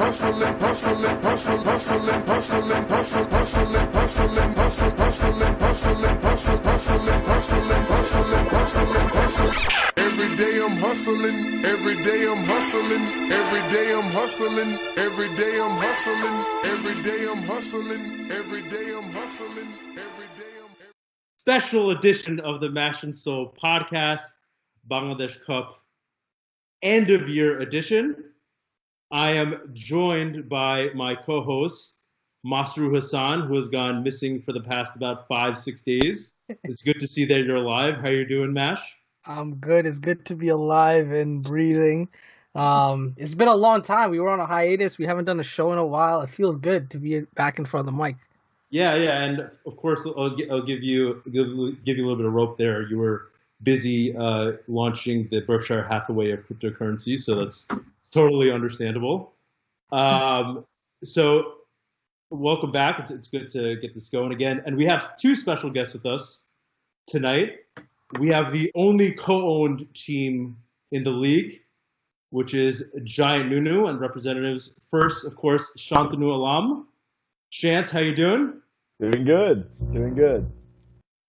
Hustling, hustling, hustling, hustling, hustling, hustling, hustling, hustling, hustling, hustling, hustling, hustling, hustling, hustling, hustling, hustling, hustling. Every day I'm hustling, every day I'm hustling, every day I'm hustling, every day I'm hustling, every day I'm hustling, every day I'm hustling, every day I'm. Special edition of the Mash and Soul podcast, Bangladesh Cup end of year edition. I am joined by my co-host, Masru Hassan, who has gone missing for the past about 5-6 days. It's good to see that you're alive. How you doing, Mash? I'm good. It's good to be alive and breathing. It's been a long time. We were on a hiatus. We haven't done a show in a while. It feels good to be back in front of the mic. Yeah, and of course I'll give you a little bit of rope there. You were busy launching the Berkshire Hathaway of cryptocurrency, so that's totally understandable. So welcome back. It's good to get this going again. And we have two special guests with us tonight. We have the only co-owned team in the league, which is Giant Nunu, and representatives first, of course, Shantanu Alam. Shant, how you doing? Doing good.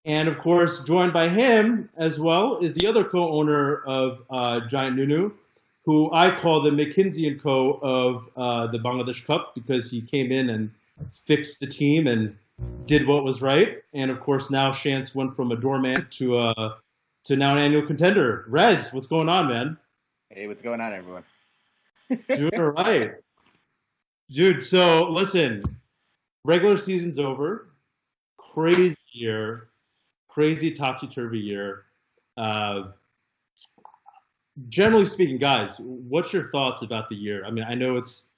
And of course, joined by him as well is the other co-owner of Giant Nunu, who I call the McKinsey & Co. of the Bangladesh Cup because he came in and fixed the team and did what was right. And of course, now Shant's went from a doormat to now an annual contender. Rez, what's going on, man? Hey, what's going on, everyone? Doing all right. Dude, so listen, regular season's over. Crazy year. Crazy topsy-turvy year. Generally speaking, guys, what's your thoughts about the year? I mean, I know it's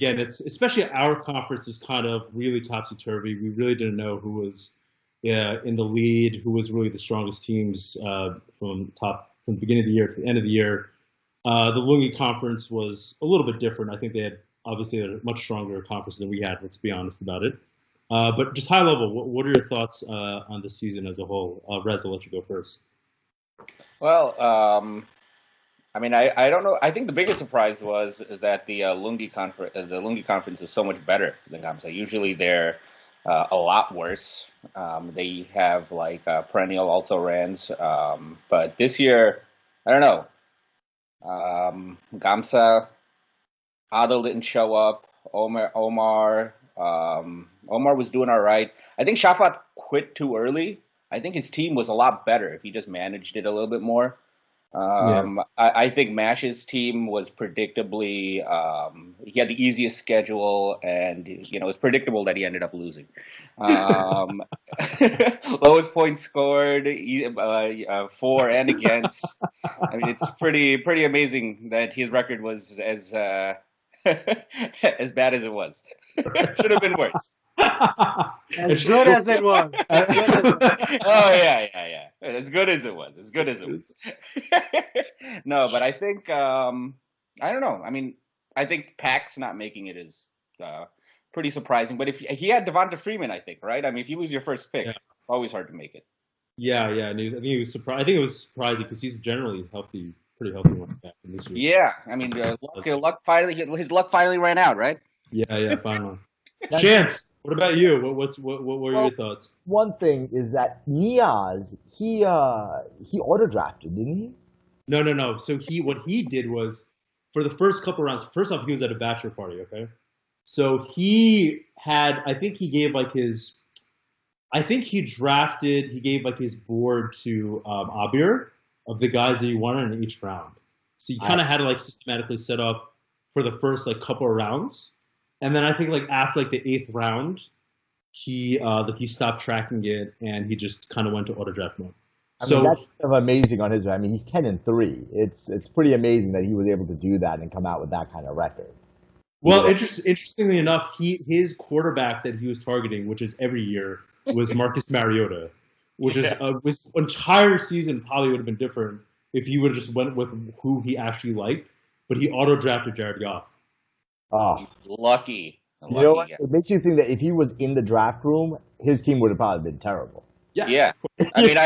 especially our conference is kind of really topsy-turvy. We really didn't know who was in the lead, who was really the strongest teams from the beginning of the year to the end of the year. The Lungi conference was a little bit different. I think they had obviously a much stronger conference than we had, let's be honest about it. But just high level, what are your thoughts on the season as a whole? Rez, I'll let you go first. Well, I mean, I don't know. I think the biggest surprise was that the Lungi conference was so much better than Gamsa. Usually they're a lot worse. They have like perennial also rans, but this year, I don't know. Gamsa, Adil didn't show up. Omar was doing all right. I think Shafat quit too early. I think his team was a lot better if he just managed it a little bit more. I think Mash's team was predictably, he had the easiest schedule, and it's predictable that he ended up losing. Lowest points scored, for and against. I mean, it's pretty amazing that his record was as bad as it was. Should have been worse. As good as it was. Oh yeah. As good as it was. No, but I think I don't know. I mean, I think Pax not making it is pretty surprising. But if he had Devonta Freeman, I think, right? I mean, if you lose your first pick, it's always hard to make it. Yeah, and I think he was surprised. I think it was surprising because he's generally healthy, pretty healthy one back in this year. Yeah, I mean, his luck finally ran out, right? Yeah, finally. Chance, what about you? What were your thoughts? One thing is that Niaz, he auto drafted, didn't he? No. So what he did was for the first couple rounds. First off, he was at a bachelor party. Okay, so he had. I think he gave like his. I think he gave like his board to Abir of the guys that he wanted in each round. So he kind of had to like systematically set up for the first like couple of rounds. And then I think like after like the 8th round, he stopped tracking it and he just kind of went to auto draft mode. I mean, that's kind of amazing on his. I mean, he's 10-3. It's pretty amazing that he was able to do that and come out with that kind of record. Well, interestingly enough, his quarterback that he was targeting, which is every year, was Marcus Mariota, which is was entire season probably would have been different if he would have just went with who he actually liked. But he auto drafted Jared Goff. Oh, lucky. You know what? It makes you think that if he was in the draft room, his team would have probably been terrible. Yeah. I mean,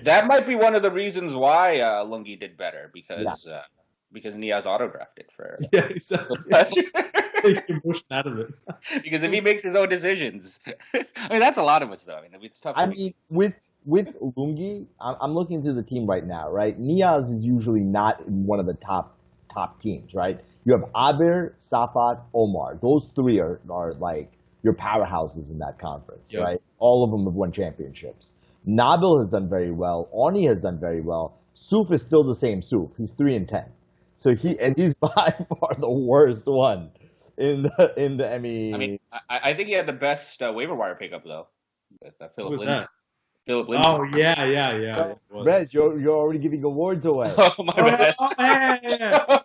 that might be one of the reasons why Lungi did better because Niaz auto drafted for. Yeah, exactly. take emotion out of it. Because if he makes his own decisions, I mean that's a lot of us though. I mean it's tough. I mean, with Lungi, I'm looking through the team right now, right? Niaz is usually not in one of the top teams, right? You have Abir, Safat, Omar. Those three are like your powerhouses in that conference, Yep. right? All of them have won championships. Nabil has done very well. Oni has done very well. Suf is still the same Suf. He's 3-10. So he's by far the worst one in the I mean, I think he had the best waiver wire pickup though. Philip Who was Lindsay. that? Philip Lindsay. Oh yeah. it was. Rez, you're already giving awards away. Oh my bad. Oh, yeah.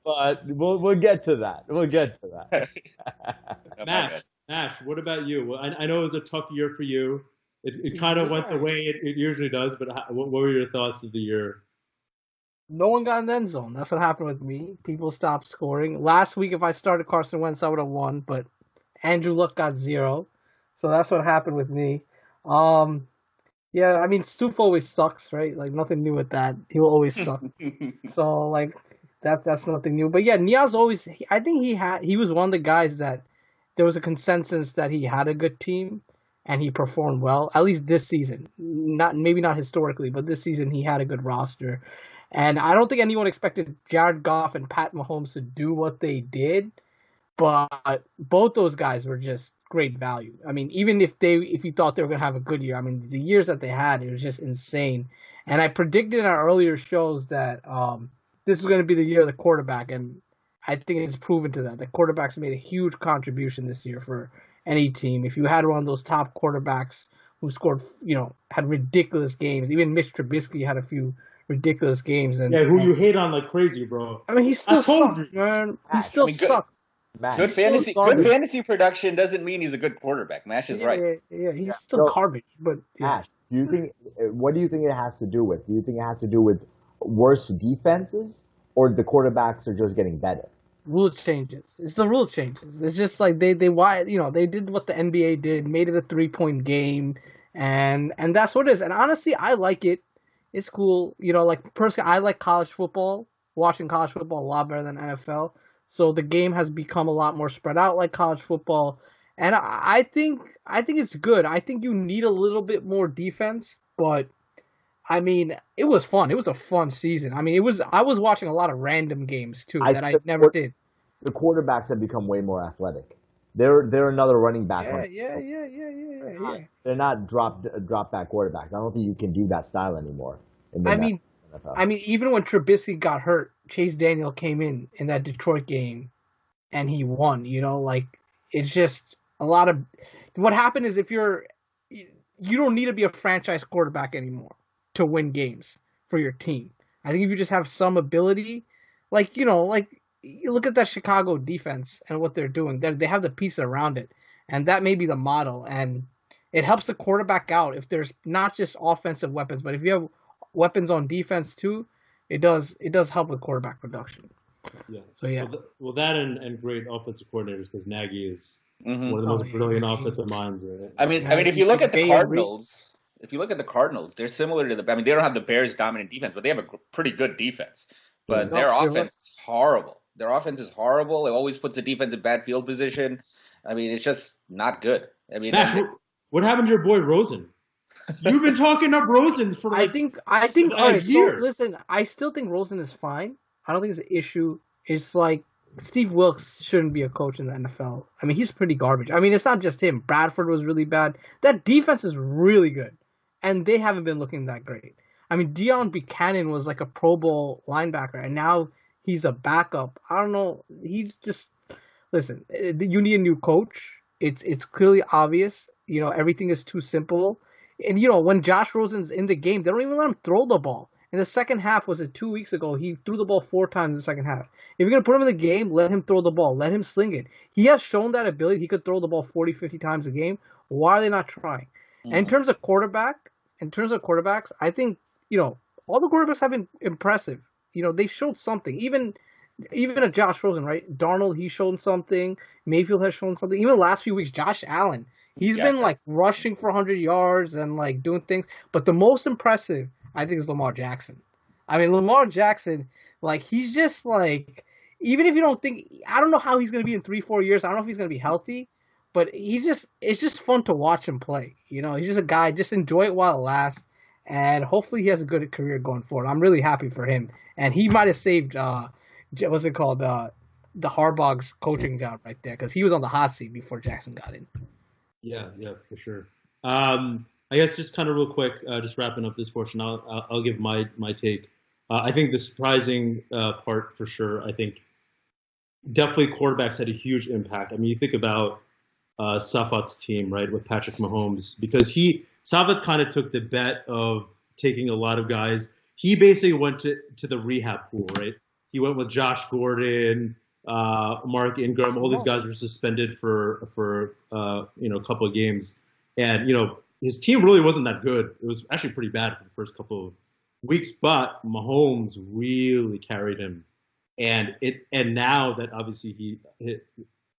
but we'll get to that. We'll get to that. Nash, what about you? Well, I know it was a tough year for you. It kind of went the way it usually does, but what were your thoughts of the year? No one got an end zone. That's what happened with me. People stopped scoring. Last week, if I started Carson Wentz, I would have won, but Andrew Luck got 0. So that's what happened with me. Yeah, I mean, Stoof always sucks, right? Like, nothing new with that. He will always suck. So, like, that's nothing new. But yeah, Niaz always, I think he was one of the guys that there was a consensus that he had a good team and he performed well, at least this season. Maybe not historically, but this season he had a good roster. And I don't think anyone expected Jared Goff and Pat Mahomes to do what they did, but both those guys were just great value. I mean, even if you thought they were going to have a good year, I mean, the years that they had, it was just insane. And I predicted in our earlier shows that this was going to be the year of the quarterback, and I think it's proven to that. The quarterbacks made a huge contribution this year for any team. If you had one of those top quarterbacks who scored, had ridiculous games, even Mitch Trubisky had a few ridiculous games. And who you hate on like crazy, bro. I mean, he still sucks, man. He still sucks. Good fantasy production doesn't mean he's a good quarterback. Mash is right. Yeah, he's still garbage. But Ash, what do you think it has to do with? Do you think it has to do with worse defenses, or the quarterbacks are just getting better? Rule changes. It's the rule changes. It's just like they did what the NBA did, made it a 3-point game, and that's what it is. And honestly, I like it. It's cool. Like personally, I like college football. Watching college football a lot better than NFL. So the game has become a lot more spread out like college football. And I think it's good. I think you need a little bit more defense, but I mean, it was fun. It was a fun season. I mean, I was watching a lot of random games too that I never did. The quarterbacks have become way more athletic. They're another running back. Yeah. They're not drop back quarterbacks. I don't think you can do that style anymore. I mean, even when Trubisky got hurt, Chase Daniel came in that Detroit game, and he won. It's just a lot of what happened is you don't need to be a franchise quarterback anymore to win games for your team. I think if you just have some ability, you look at that Chicago defense and what they're doing. They have the pieces around it, and that may be the model. And it helps the quarterback out if there's not just offensive weapons, but if you have weapons on defense too, it does help with quarterback production. Yeah. So yeah. Well, that and great offensive coordinators, because Nagy is one of the most brilliant offensive minds. I mean, if you look at the Cardinals, they're similar to they don't have the Bears' dominant defense, but they have a pretty good defense. But their offense is horrible. Their offense is horrible. It always puts the defense in bad field position. I mean, it's just not good. I mean, Nash, what happened to your boy Rosen? You've been talking up Rosen for I think all right, so listen, I still think Rosen is fine. I don't think it's an issue. It's like Steve Wilkes shouldn't be a coach in the NFL. I mean, he's pretty garbage. I mean, it's not just him. Bradford was really bad. That defense is really good, and they haven't been looking that great. I mean, Deion Buchanan was like a Pro Bowl linebacker, and now he's a backup. I don't know. Listen, you need a new coach. It's clearly obvious. Everything is too simple. And, when Josh Rosen's in the game, they don't even let him throw the ball. In the second half, was it 2 weeks ago, he threw the ball 4 times in the second half. If you're going to put him in the game, let him throw the ball. Let him sling it. He has shown that ability. He could throw the ball 40, 50 times a game. Why are they not trying? Mm-hmm. And in terms of quarterbacks, I think, all the quarterbacks have been impressive. They showed something. Even a Josh Rosen, right? Darnold, he's shown something. Mayfield has shown something. Even the last few weeks, Josh Allen, he's been like rushing for 100 yards and like doing things. But the most impressive, I think, is Lamar Jackson. I mean, Lamar Jackson, like he's just like even if you don't think, I don't know how he's going to be in 3-4 years. I don't know if he's going to be healthy, but it's just fun to watch him play. You know, he's just a guy. Just enjoy it while it lasts, and hopefully he has a good career going forward. I'm really happy for him, and he might have saved what's it called, the Harbaugh's coaching job right there, because he was on the hot seat before Jackson got in. Yeah, for sure. I guess just kind of real quick, just wrapping up this portion, I'll give my take. I think the surprising part for sure, I think definitely quarterbacks had a huge impact. I mean, you think about Safat's team, right, with Patrick Mahomes, because Safat kind of took the bet of taking a lot of guys. He basically went to the rehab pool, right? He went with Josh Gordon, Mark Ingram. All these guys were suspended for a couple of games, and his team really wasn't that good. It was actually pretty bad for the first couple of weeks, but Mahomes really carried him, and now that obviously I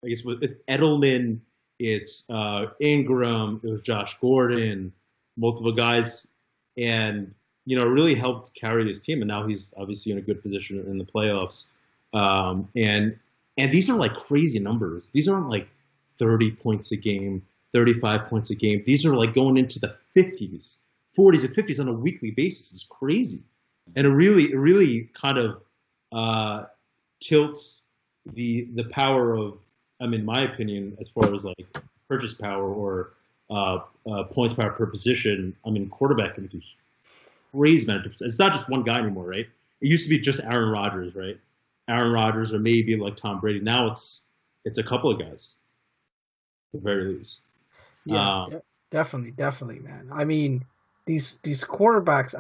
guess it's Edelman, it's Ingram, it was Josh Gordon, multiple guys, and really helped carry his team, and now he's obviously in a good position in the playoffs. And these are like crazy numbers. These aren't like 30 points a game, 35 points a game. These are like going into the 50s, 40s, and 50s on a weekly basis. It's crazy, and it really kind of tilts the power of, in my opinion, as far as like purchase power or points power per position. Quarterback can do crazy amount of difference. It's not just one guy anymore, right? It used to be just Aaron Rodgers, right? Aaron Rodgers, or maybe like Tom Brady. Now it's a couple of guys, at the very least. Yeah, definitely, man. These quarterbacks.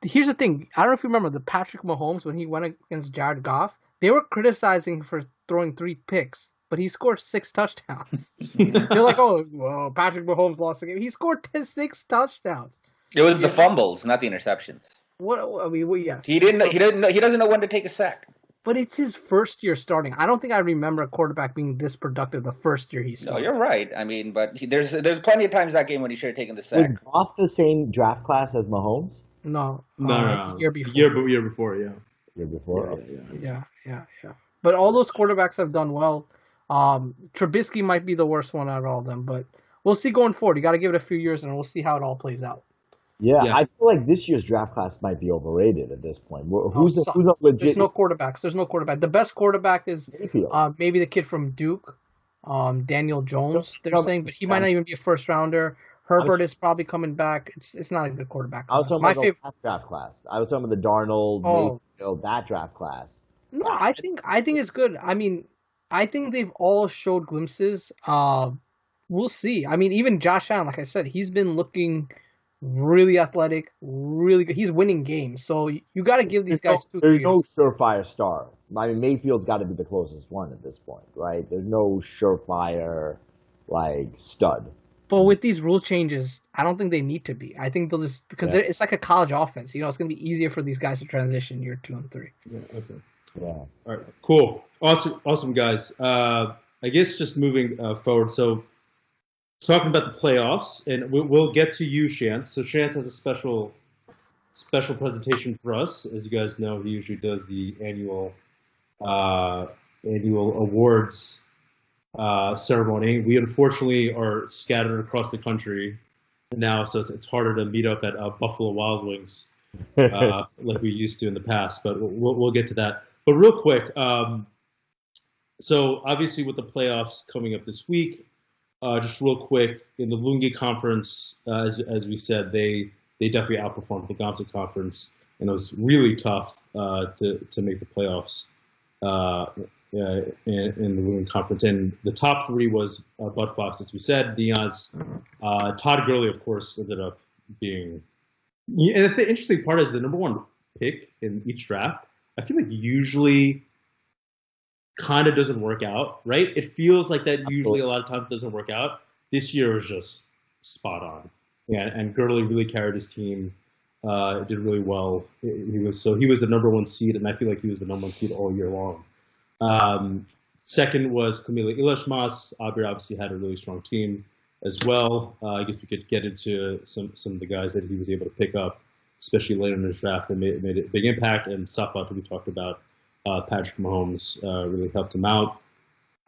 Here's the thing. I don't know if you remember the Patrick Mahomes when he went against Jared Goff. They were criticizing for throwing 3 picks, but he scored 6 touchdowns. They're like, "Oh, well, Patrick Mahomes lost the game." He scored 6 touchdowns. It was the fumbles, not the interceptions. Yes. He doesn't know when to take a sack. But it's his first year starting. I don't think I remember a quarterback being this productive the first year he started. No, you're right. But there's plenty of times that game when he should have taken the sack. Was Goff the same draft class as Mahomes? No. No. Year before. Year before, yeah. Year before? Yeah. But all those quarterbacks have done well. Trubisky might be the worst one out of all of them, but we'll see going forward. You got to give it a few years, and we'll see how it all plays out. Yeah, I feel like this year's draft class might be overrated at this point. Who's a legit? There's no quarterbacks. The best quarterback is maybe the kid from Duke, Daniel Jones. They're saying, but he might not even be a first rounder. Herbert is probably coming back. It's not a good quarterback class. I was talking about the draft class. I was talking about the Darnold, Mayfield, that draft class. No, I think it's good. I think they've all showed glimpses. We'll see. Even Josh Allen, like I said, he's been looking really athletic, really good. He's winning games, so you got to give these guys 2 There's years. no surefire star. Mayfield's got to be the closest one at this point, right? There's no surefire stud. But with these rule changes, I don't think they need to be. I think they'll just because it's like a college offense. It's going to be easier for these guys to transition year 2 and 3. Yeah. Okay. Yeah. All right. Cool. Awesome, guys. I guess just moving forward. So, talking about the playoffs, and we'll get to you, Shantz. So Shantz has a special presentation for us. As you guys know, he usually does the annual awards ceremony. We unfortunately are scattered across the country now, so it's harder to meet up at Buffalo Wild Wings like we used to in the past. But we'll get to that. But real quick, so obviously with the playoffs coming up this week. Just real quick, in the Lungi Conference, as we said, they definitely outperformed the Gamsa Conference, and it was really tough to make the playoffs in the Lungi Conference. And the top 3 was Bud Fox, as we said, Diaz, Todd Gurley, of course, ended up being. And the interesting part is the number 1 pick in each draft. I feel like usually kind of doesn't work out, right? It feels like that usually a lot of times doesn't work out. This year was just spot on. Yeah, and Gurley really carried his team, did really well. He was the number 1 seed, and I feel like he was the number 1 seed all year long. Second was Camila Ilashmas. Aber obviously had a really strong team as well. I guess we could get into some of the guys that he was able to pick up, especially later in his draft that made a big impact. And Safat, we talked about Patrick Mahomes really helped him out.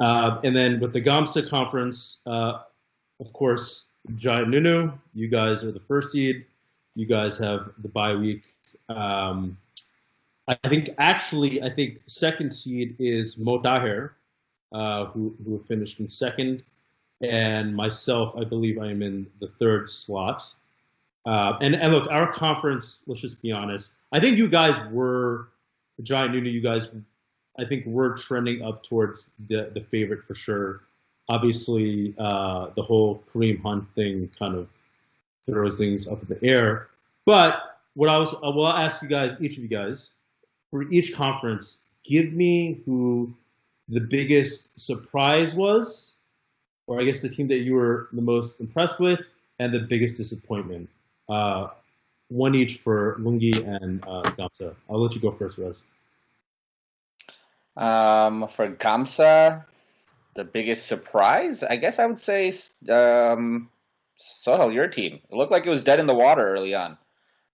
And then with the Gamsa conference, of course, Giant Nunu, you guys are the first seed. You guys have the bye week. I think second seed is Mo Taher, who finished in second, and myself, I believe I am in the third slot. And look, our conference. Let's just be honest. I think you guys were Giant Nunu. You guys, I think, were trending up towards the favorite for sure. Obviously, the whole Kareem Hunt thing kind of throws things up in the air. But I'll ask you guys, each of you guys, for each conference, give me who the biggest surprise was, or I guess the team that you were the most impressed with, and the biggest disappointment. One each for Lungi and Gamsa. I'll let you go first, Rez. For Gamsa, the biggest surprise, I guess I would say Sohel, your team. It looked like it was dead in the water early on.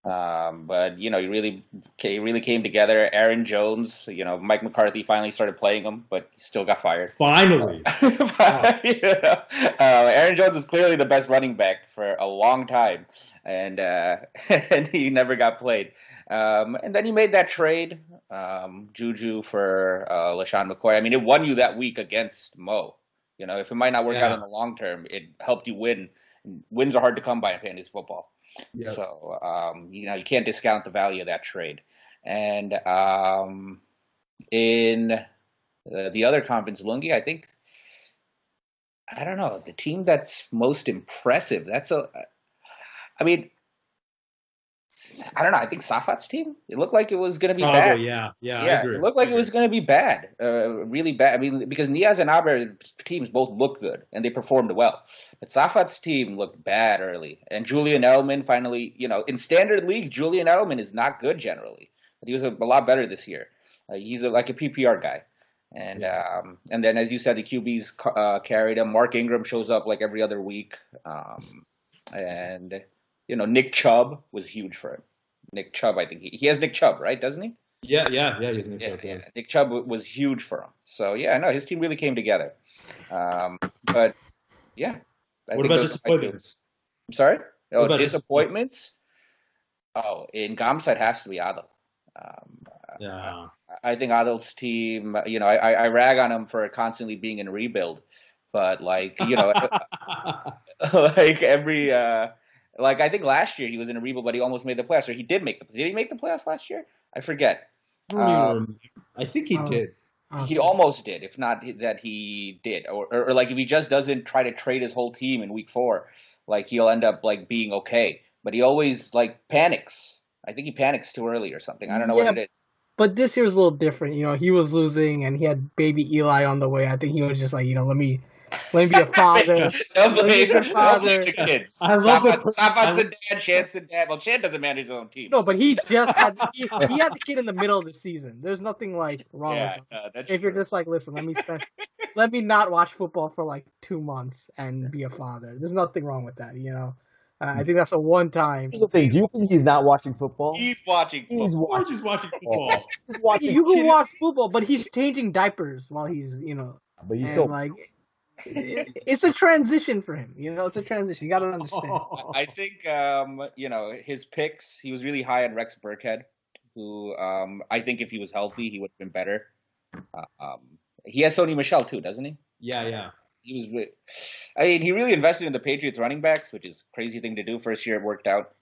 But he really came together. Aaron Jones, Mike McCarthy finally started playing him, but he still got fired. Finally, Aaron Jones is clearly the best running back for a long time, and and he never got played. And then he made that trade, Juju for LaShawn McCoy. I mean, it won you that week against Mo. If it might not work out in the long term, it helped you win. Wins are hard to come by in fantasy football. Yep. So, you can't discount the value of that trade. And in the other conference, Lungi, I don't know, the team that's most impressive. I don't know. I think Safat's team. It looked like it was going to be bad. Yeah. It looked like it was going to be bad, really bad. I mean, because Niaz and Aber teams both looked good and they performed well, but Safat's team looked bad early. And Julian Edelman finally, in standard league, Julian Edelman is not good generally, but he was a lot better this year. He's like a PPR guy, and then as you said, the QBs carried him. Mark Ingram shows up like every other week, and. Nick Chubb was huge for him. Nick Chubb, I think he has Nick Chubb, right? Doesn't he? Yeah, he's Nick Chubb. Yeah. Nick Chubb was huge for him. So his team really came together. But yeah. What about disappointments? I'm sorry. Oh, disappointments. Oh, in Gamsa it has to be Adel. Yeah. I think Adel's team. I rag on him for constantly being in rebuild, but like every. I think last year he was in a rebuild, but he almost made the playoffs. Or he did make Did he make the playoffs last year? I forget. I think he did. He almost did, if not that he did. Or like if he just doesn't try to trade his whole team in week 4, like he'll end up like being okay. But he always panics. I think he panics too early or something. I don't know what it is. But this year's a little different. He was losing and he had baby Eli on the way. I think he was just like, let me be a father. Don't blame the kids. I love it. Safat's a dad, Chance a dad. Well, Chance doesn't manage his own team. No, but he just had he had the kid in the middle of the season. There's nothing wrong with that. If you're just like, listen, let me not watch football for like 2 months and be a father. There's nothing wrong with that, I think that's a one-time. Here's the thing. Do you think he's not watching football? He's watching football. Of course he's watching football. You can watch football, but he's changing diapers while he's, But he's still it's a transition for him. It's a transition. You got to understand. I think, his picks, he was really high on Rex Burkhead, who I think if he was healthy, he would have been better. He has Sony Michel too, doesn't he? Yeah. He really invested in the Patriots running backs, which is a crazy thing to do. First year it worked out.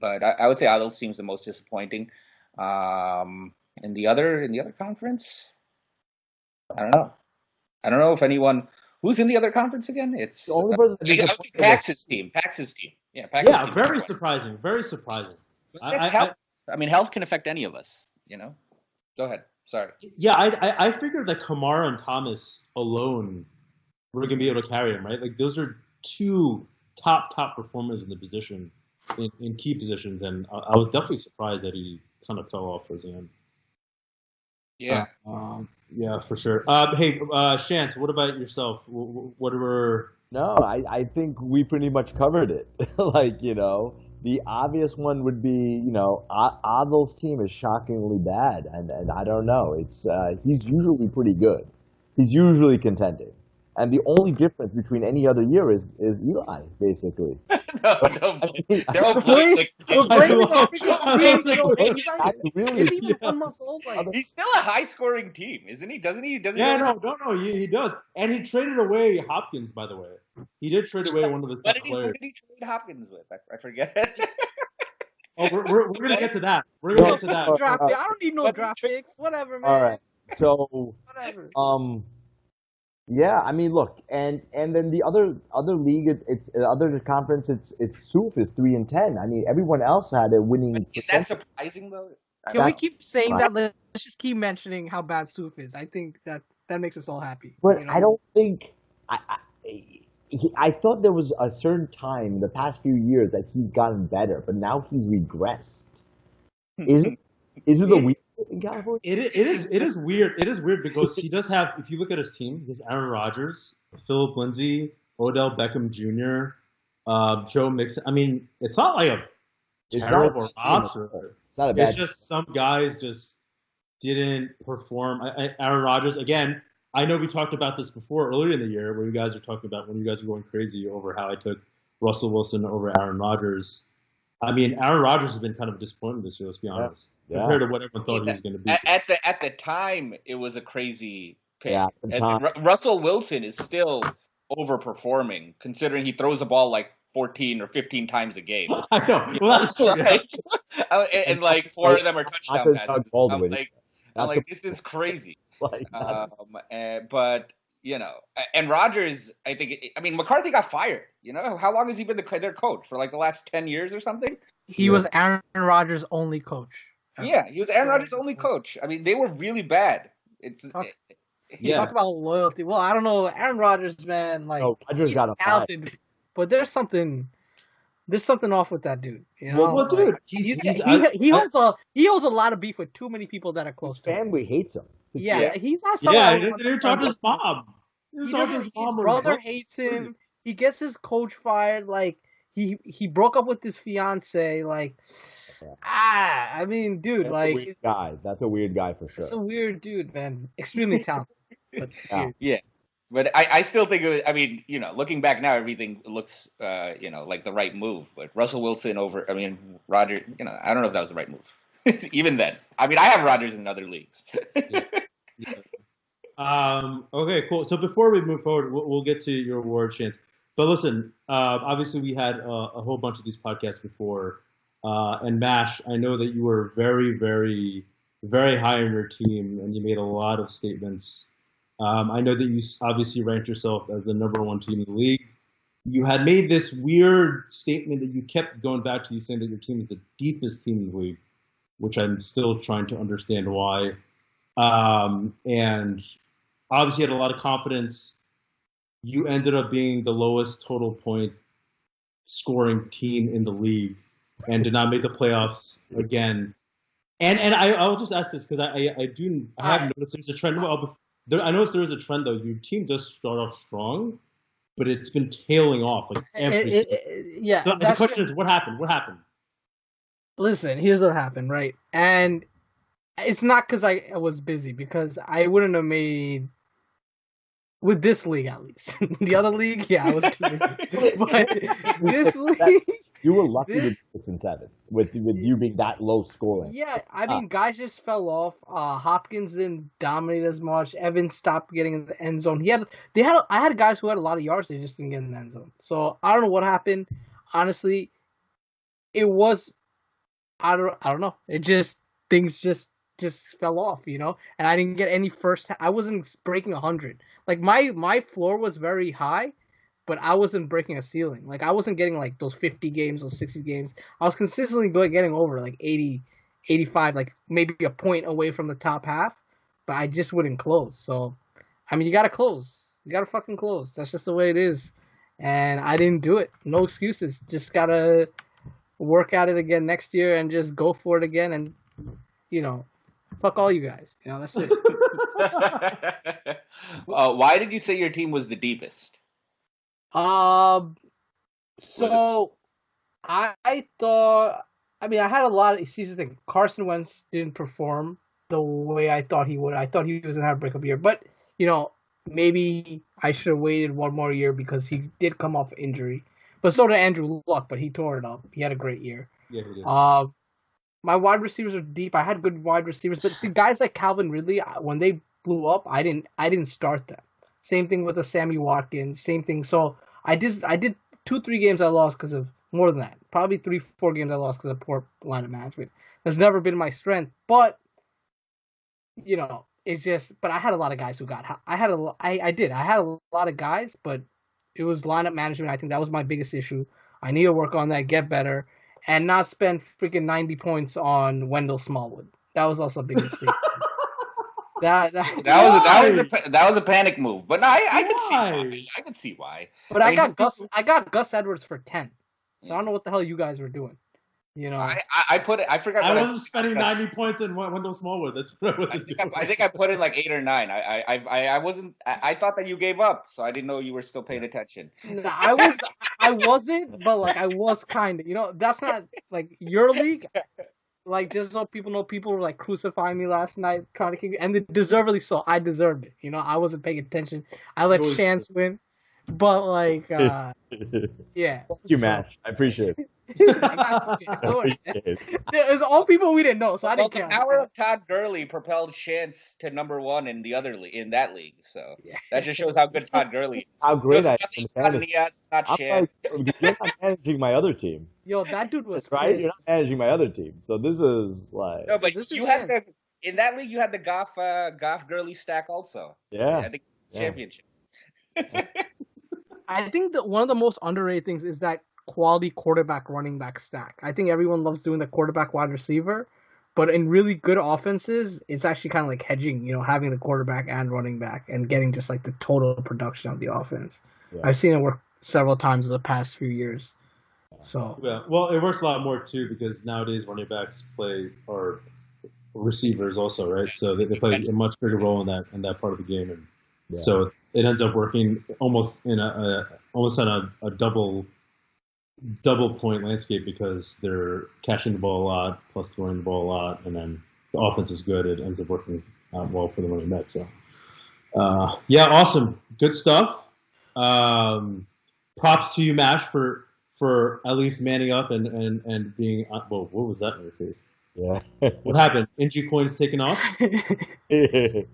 But I would say Adel seems the most disappointing. In the other conference, I don't know if anyone who's in the other conference again. It's the only person Pax's team. Pax's team. Yeah, team. Very surprising. Very surprising. Health can affect any of us. Go ahead. Sorry. Yeah, I figured that Kamara and Thomas alone were going to be able to carry him, right? Like those are 2 top performers in the position, in key positions, and I was definitely surprised that he kind of fell off towards the end. Yeah. Yeah, for sure. Hey, Shantz, what about yourself? What were? No, I think we pretty much covered it. the obvious one would be, Adil's team is shockingly bad, and I don't know. It's he's usually pretty good. He's usually contending, and the only difference between any other year is Eli, basically. No, don't We're blame the we're kid. blaming I the know. freaking team. So Like, he's I really, Is he even 1 month old? Like, He's still a high-scoring team, isn't he? Doesn't he? Doesn't Yeah, he? no, he does. And he traded away Hopkins, by the way. He did trade away one of the What top did he? Who players. did he trade Hopkins with? I forget. Oh, we're gonna get to that. We're gonna get to that. draft pick. I don't need no draft picks. Whatever, man. all right. So, Whatever. yeah, I mean, look, and then the other league, it's other conference, it's Soof is 3-10. I mean, everyone else had a winning Is that percentage. surprising though? Can we That's keep saying fine. that? Let's just keep mentioning how bad Soof is. I think that makes us all happy. But you know? I don't think I thought there was a certain time in the past few years that he's gotten better, but now he's regressed. Is it the week in California? It is weird. It is weird because he does have. If you look at his team, he has Aaron Rodgers, Philip Lindsay, Odell Beckham Jr., Joe Mixon. I mean, it's not like a It's not terrible a bad team. roster. It's not a bad. It's just some guys just didn't perform. Aaron Rodgers, again, I know we talked about this before earlier in the year where you guys were talking about when you guys were going crazy over how I took Russell Wilson over Aaron Rodgers. I mean, Aaron Rodgers has been kind of disappointing this year, let's be honest, Yeah. compared to what everyone thought he was going to be. At the time, it was a crazy pick. Yeah, at the And time. Russell Wilson is still overperforming, considering he throws the ball like 14 or 15 times a game. I know. Well, that's true. Like, and like 4 of them are touchdown Doug passes. Baldwin. I'm That's like, this is crazy. like But and Rodgers, I think. I mean, McCarthy got fired. How long has he been their coach for? Like the last 10 years or something. He was Aaron Rodgers' only coach. Yeah, he was Aaron Rodgers' only coach. I mean, they were really bad. Talk Yeah. Talk about loyalty. Well, I don't know. Aaron Rodgers, man, like Rodgers he's got a talented, but there's something off with that dude. You know, Well, dude, Like, he holds a lot of beef with too many people that are close his to him. family hates him. Yeah, he's not Yeah, someone. he didn't talk to his mom. He He didn't talk to doesn't, his mom his or brother hates him. He gets his coach fired. Like he broke up with his fiance. Like I mean, dude, That's a like weird guy. That's a weird guy for it's sure. a weird dude, man. Extremely talented. But Yeah. weird. Yeah, but I still think it was. I mean, looking back now, everything looks like the right move. But Russell Wilson over, I mean, Rodgers. I don't know if that was the right move. Even then, I mean, I have Rodgers in other leagues. Yeah. Okay, cool. So before we move forward, we'll get to your award chance. But listen, obviously we had a whole bunch of these podcasts before. And Mash, I know that you were very, very, very high on your team, and you made a lot of statements. I know that you obviously ranked yourself as the #1 team in the league. You had made this weird statement that you kept going back to, you saying that your team is the deepest team in the league, which I'm still trying to understand why. And obviously you had a lot of confidence. You ended up being the lowest total point scoring team in the league and did not make the playoffs again. And I'll just ask this because I have noticed there's a trend. I noticed there is a trend though. Your team does start off strong, but it's been tailing off like every season. Yeah. So the question is, what happened? What happened? Listen, here's what happened, right? And it's not because I was busy, because I wouldn't have made with this league at least. The other league, yeah, I was too busy. But this league, You were lucky This- with 6 and 7 with you being that low scoring. yeah, I mean, guys just fell off. Hopkins didn't dominate as much. Evans stopped getting in the end zone. I had guys who had a lot of yards, they just didn't get in the end zone. So I don't know what happened. Honestly, it was I don't know. It just things just fell off, and I didn't get any I wasn't breaking 100. Like my floor was very high, but I wasn't breaking a ceiling. Like I wasn't getting like those 50 games, those 60 games. I was consistently getting over like 80, 85, like maybe a point away from the top half, but I just wouldn't close. So, I mean, you got to close. You got to fucking close. That's just the way it is. And I didn't do it. No excuses. Just got to work at it again next year and just go for it again. And, fuck all you guys. That's it. Why did you say your team was the deepest? So I thought. I mean, I had a lot of seasons that Carson Wentz didn't perform the way I thought he would. I thought he was gonna have a breakup year, but maybe I should have waited one more year because he did come off injury. But so did Andrew Luck, but he tore it up. He had a great year. Yeah, he did. My wide receivers are deep. I had good wide receivers, but see, guys like Calvin Ridley, when they blew up, I didn't start them. Same thing with the Sammy Watkins. Same thing. So I did 2-3 games I lost because of more than that. Probably 3-4 games I lost because of poor line of management. That's never been my strength, but it's just. But I had a lot of guys who got. I had a lot of guys, but it was lineup management. I think that was my biggest issue. I need to work on that, get better, and not spend freaking 90 points on Wendell Smallwood. That was also a big mistake. that was a panic move, but no, I could see why. I could see why. But I got Gus Edwards for 10, so I don't know what the hell you guys were doing. I put it. I forgot. I wasn't spending 90 points on Wendell Smallwood. That's what I was doing. I think I put in like 8 or 9. I wasn't. I thought that you gave up, so I didn't know you were still paying attention. No, I wasn't, but like I was kind of. That's not like your league. Like, just so people know, people were like crucifying me last night, trying to kick me, and deservedly so. I deserved it. I wasn't paying attention. I let Chance win, but like, yeah. Thank you, Mash. I appreciate it. It's all people we didn't know, so I didn't care. The power of Todd Gurley propelled Chance to number 1 in that league. So that just shows how good Todd Gurley is. How great I am. It's not Chance. You're not managing my other team. Yo, that dude was right. Crazy. You're not managing my other team, so this is like. No, but you had in that league. You had the Goff Gurley stack also. Yeah. I think championship. I think that one of the most underrated things is that quality quarterback running back stack. I think everyone loves doing the quarterback wide receiver, but in really good offenses, it's actually kind of like hedging, having the quarterback and running back and getting just like the total production of the offense. Yeah. I've seen it work several times in the past few years. So yeah, well, it works a lot more too because nowadays running backs are receivers also, right? So they play a much bigger role in that part of the game, and so it ends up working almost on a double point landscape because they're catching the ball a lot plus throwing the ball a lot, and then the offense is good. It ends up working well for the running back. So awesome, good stuff. Props to you, Mash, for at least manning up and being. Whoa, what was that in your face? Yeah. What happened? Inju coins taken off? Yes.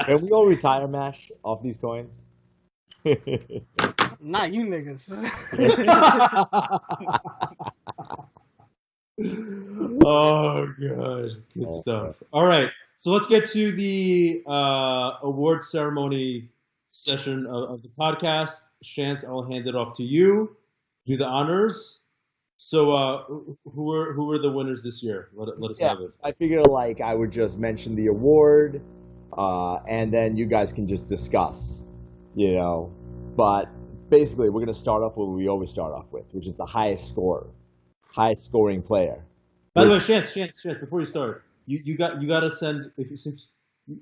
Can we all retire, Mash, off these coins? Not you niggas. Oh, God. Good stuff. All right. So let's get to the award ceremony session of the podcast. Chance, I'll hand it off to you. Do the honors. So who were the winners this year? Let us have it. I figured I would just mention the award, and then you guys can just discuss, But basically, we're going to start off with what we always start off with, which is the highest scoring player. By the way, Chance, before you start, you got to send since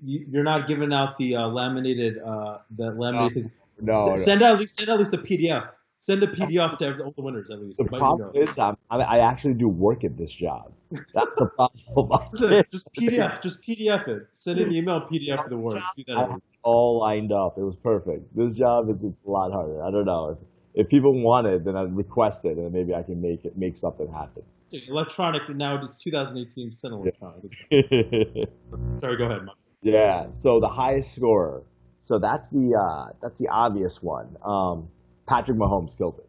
you're not giving out the laminated No. Send out at least the PDF. Send a PDF to all the winners at least. The problem is I actually do work at this job. That's the problem. Just PDF it. Send an email PDF to the words. Do that. I have it all lined up. It was perfect. This job it's a lot harder. I don't know. If people want it, then I'd request it, and maybe I can make something happen. Electronic now. It's 2018. Send electronic. Sorry, go ahead, Mike. Yeah. So the highest scorer. So that's the obvious one. Patrick Mahomes killed it.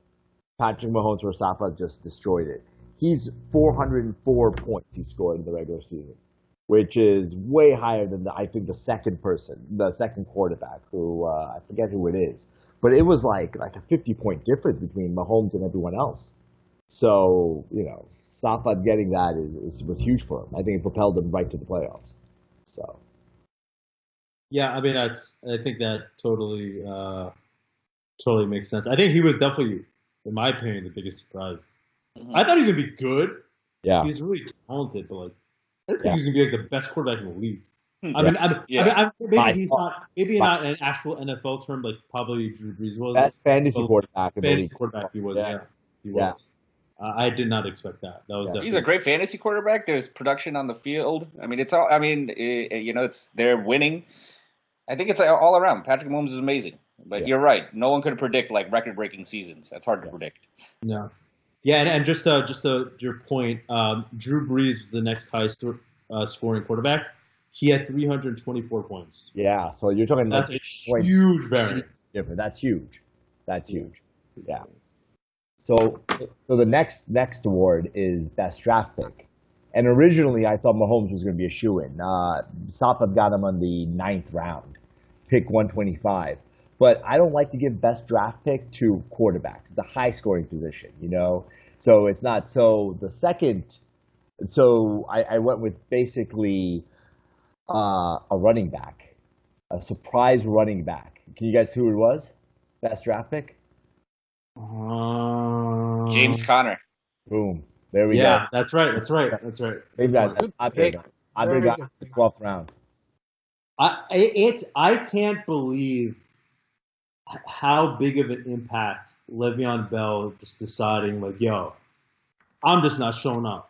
Patrick Mahomes for Safa just destroyed it. He's 404 points he scored in the regular season, which is way higher than the second quarterback who I forget who it is, but it was like a 50-point difference between Mahomes and everyone else. So Safa getting that was huge for him. I think it propelled him right to the playoffs. So yeah, I mean I think that totally makes sense. I think he was definitely, in my opinion, the biggest surprise. Mm-hmm. I thought he was gonna be good. Yeah, he's really talented, but I don't think he's gonna be the best quarterback in the league. I mean, maybe not an actual NFL term, probably Drew Brees was. Best fantasy quarterback. Fantasy quarterback he was. Yeah, he was. I did not expect that. That was definitely. He's a great fantasy quarterback. There's production on the field. I mean, it's all. I mean, it's they're winning. I think it's all around. Patrick Mahomes is amazing, but you're right. No one could predict like record-breaking seasons. That's hard to predict. Yeah, yeah, and just your point, Drew Brees was the next highest scoring quarterback. He had 324 points. Yeah, so you're talking that's a huge variance. Different. That's huge. That's huge. Yeah. So the next award is best draft pick, and originally I thought Mahomes was going to be a shoo-in. Safa got him on the 9th round, pick 125. But I don't like to give best draft pick to quarterbacks, the high scoring position, you know. So it's not. So the second, so I went with basically a running back, a surprise running back. Can you guys see who it was? Best draft pick? James Conner. Boom. There we go. Yeah, that's right. Maybe I got the 12th round. I can't believe how big of an impact Le'Veon Bell just deciding like, yo, I'm just not showing up.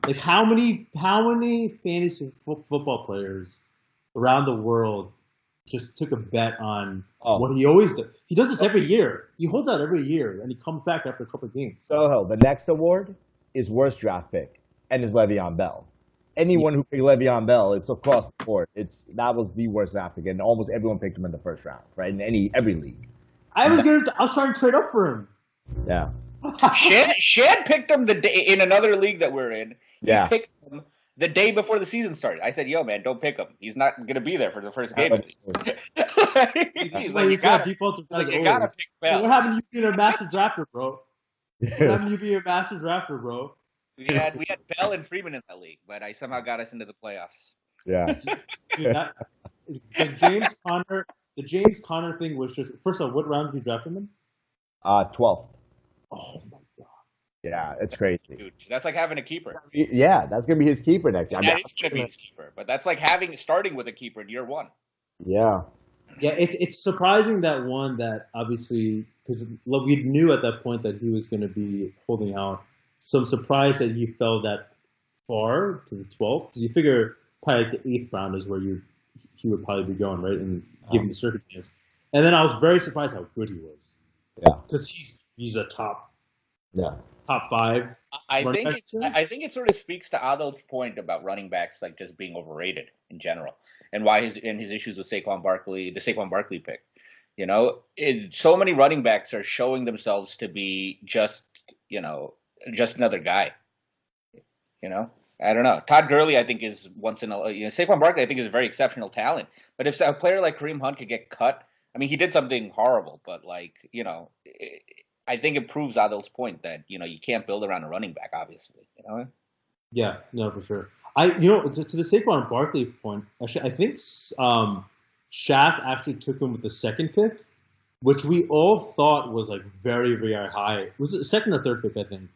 Like how many fantasy football players around the world just took a bet on what he always does. He does this every year. He holds out every year, and he comes back after a couple of games. So the next award is worst draft pick, and is Le'Veon Bell. Anyone who picked Le'Veon Bell, it's across the board. That was the worst draft pick, and almost everyone picked him in the first round, right? In every league. I was trying to trade up for him. Yeah. Shad picked him in another league that we're in. He picked him the day before the season started. I said, yo, man, don't pick him. He's not going to be there for the first game. He's like, you gotta pick Bell. What happened to you being a master drafter, bro? What happened to you being a master drafter, bro? We had Bell and Freeman in that league, but I somehow got us into the playoffs. Yeah. Dude, the James Conner thing was just, first of all, what round did you draft him in? 12th. Oh, my God. Yeah, it's crazy. Dude, that's like having a keeper. Yeah, that's going to be his keeper next year. That is going to be his keeper, but that's like starting with a keeper in year one. Yeah. Yeah, it's surprising that one that obviously, because we knew at that point that he was going to be holding out. So I'm surprised that he fell that far to the 12th, because you figure probably like the 8th round is where he would probably be going, right? And given the circumstance. And then I was very surprised how good he was. Yeah. Because he's a top 5. I think it sort of speaks to Adil's point about running backs like just being overrated in general, and why his issues with Saquon Barkley, the Saquon Barkley pick. You know, so many running backs are showing themselves to be just another guy. You know, I don't know. Todd Gurley, I think, is Saquon Barkley, I think, is a very exceptional talent. But if a player like Kareem Hunt could get cut, I mean, he did something horrible, but I think it proves Adil's point that, you can't build around a running back, obviously, Yeah, no, for sure. To the Saquon Barkley point, actually, I think Shaq actually took him with the second pick, which we all thought was like very, very high. Was it the second or third pick, I think?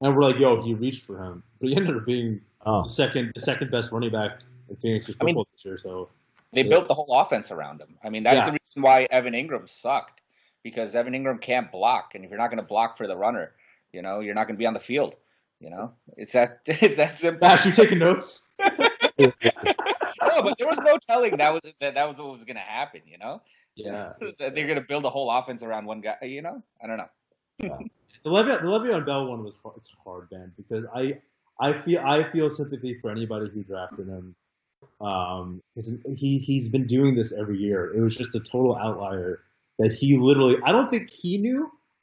And we're like, yo, he reached for him. But he ended up being the second best running back in fantasy football this year. So they built the whole offense around him. I mean, that's the reason why Evan Ingram sucked. Because Evan Ingram can't block, and if you're not going to block for the runner, you're not going to be on the field. It's that simple. Ash, you taking notes? No, but there was no telling that was what was going to happen. Yeah, they're going to build a whole offense around one guy. I don't know. Yeah. The Le'Veon Bell one it's hard, man, because I feel sympathy for anybody who drafted him. He's been doing this every year. It was just a total outlier. That he literally, I don't think the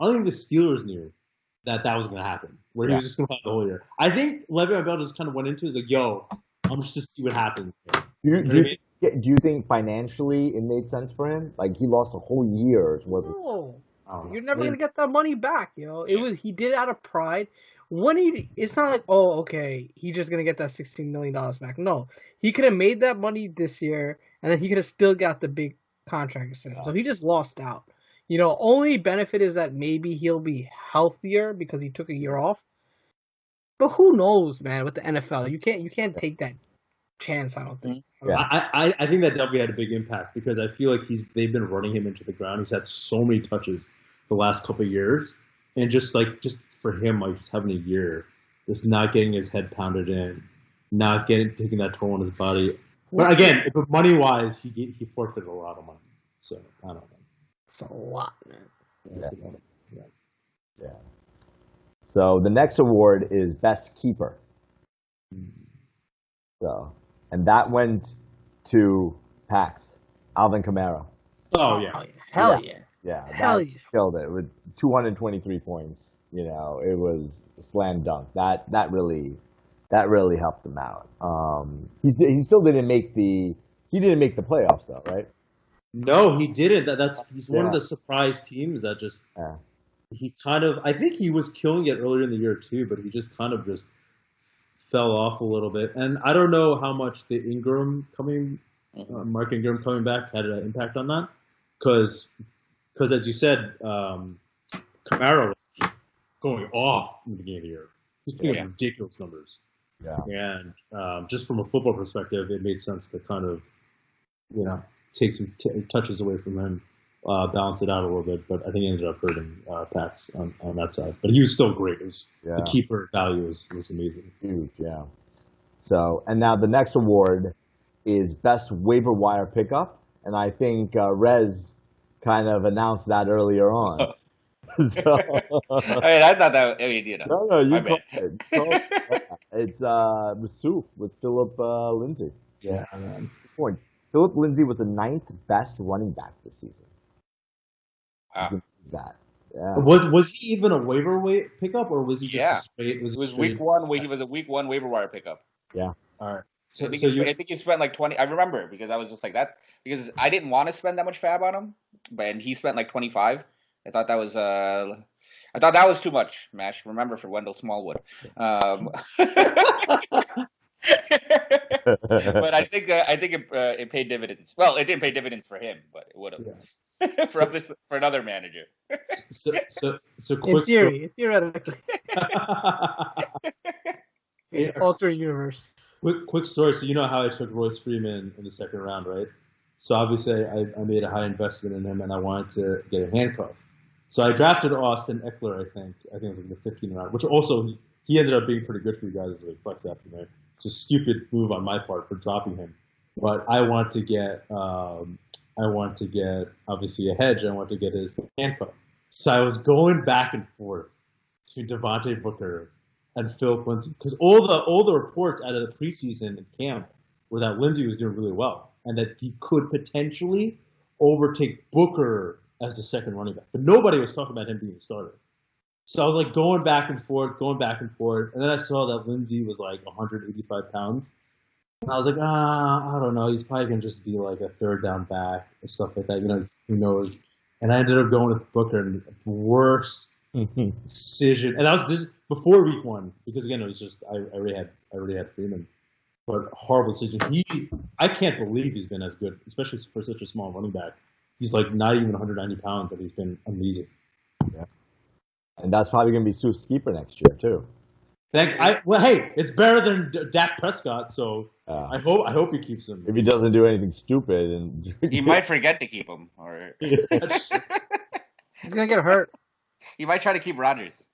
Steelers knew that was going to happen, where he was just going to play the whole year. I think Le'Veon Bell just kind of went into it, was like, yo, I'm just to see what happens. Do you think financially it made sense for him? Like, he lost a whole year's worth of No. You're never going to get that money back, He did it out of pride. It's not like, he's just going to get that $16 million back. No. He could have made that money this year, and then he could have still got the big contract extension. So he just lost out. Only benefit is that maybe he'll be healthier because he took a year off. But who knows, man? With the NFL, you can't take that chance. I don't think. Yeah. I think that definitely had a big impact because I feel like they've been running him into the ground. He's had so many touches the last couple of years, and just for him, like just having a year, just not getting his head pounded in, taking that toll on his body. But again, money wise, he forfeited a lot of money. So I don't know. It's a lot, man. Yeah. So the next award is Best Keeper. So, and that went to Pax, Alvin Kamara. Oh yeah. Hell yeah. Yeah, Hell yeah. killed it with 223 points. You know, it was a slam dunk. That really helped him out. He still didn't make the playoffs though, right? No, he didn't. He's one of the surprise teams that just he kind of. I think he was killing it earlier in the year too, but he just kind of just fell off a little bit. And I don't know how much the Mark Ingram coming back had an impact on that, because as you said, Kamara was going off in the beginning of the year. He's putting up ridiculous numbers. Yeah. And just from a football perspective, it made sense to kind of, take some touches away from him, balance it out a little bit. But I think he ended up hurting Pax on that side. But he was still great. The keeper value was amazing. Huge, yeah. So, and now the next award is Best Waiver Wire Pickup. And I think Rez kind of announced that earlier on. So, I thought that. No, you called it. It's Massouf with Philip Lindsay. Yeah, good point. Philip Lindsay was the 9th best running back this season. Wow. That. Yeah. Was he even a waiver pickup, or was he just straight? It was week one. He was a week 1 waiver wire pickup. Yeah. All right. I think he spent like 20. I remember because I was just like that because I didn't want to spend that much fab on him, but he spent like 25. I thought that was too much. Mash. Remember for Wendell Smallwood. But I think it paid dividends. Well, it didn't pay dividends for him, but it would have for another manager. So quick theoretically. Alternate universe. Quick story. So you know how I took Royce Freeman in the second round, right? So obviously I made a high investment in him, and I wanted to get a handcuff. So I drafted Austin Eckler. I think it was like the 15th round, which also he ended up being pretty good for you guys as like flex after there. It's a stupid move on my part for dropping him, but I want to get obviously a hedge. I want to get his handcuff. So I was going back and forth between Devontae Booker and Philip Lindsay because all the reports out of the preseason and camp were that Lindsay was doing really well and that he could potentially overtake Booker as the second running back, but nobody was talking about him being the starter. So I was like going back and forth, and then I saw that Lindsay was like 185 pounds, and I was like, I don't know, he's probably gonna just be like a third down back or stuff like that, who knows? And I ended up going with Booker, and the worst decision, and this is before week 1 because again it was just I already had Freeman, but horrible decision. I can't believe he's been as good, especially for such a small running back. He's like not even 190 pounds, but he's been amazing. Yeah. And that's probably going to be Souf's keeper next year too. Hey, it's better than Dak Prescott, so I hope he keeps him. If he doesn't do anything stupid, and he might forget to keep him, or he's gonna get hurt. He might try to keep Rodgers.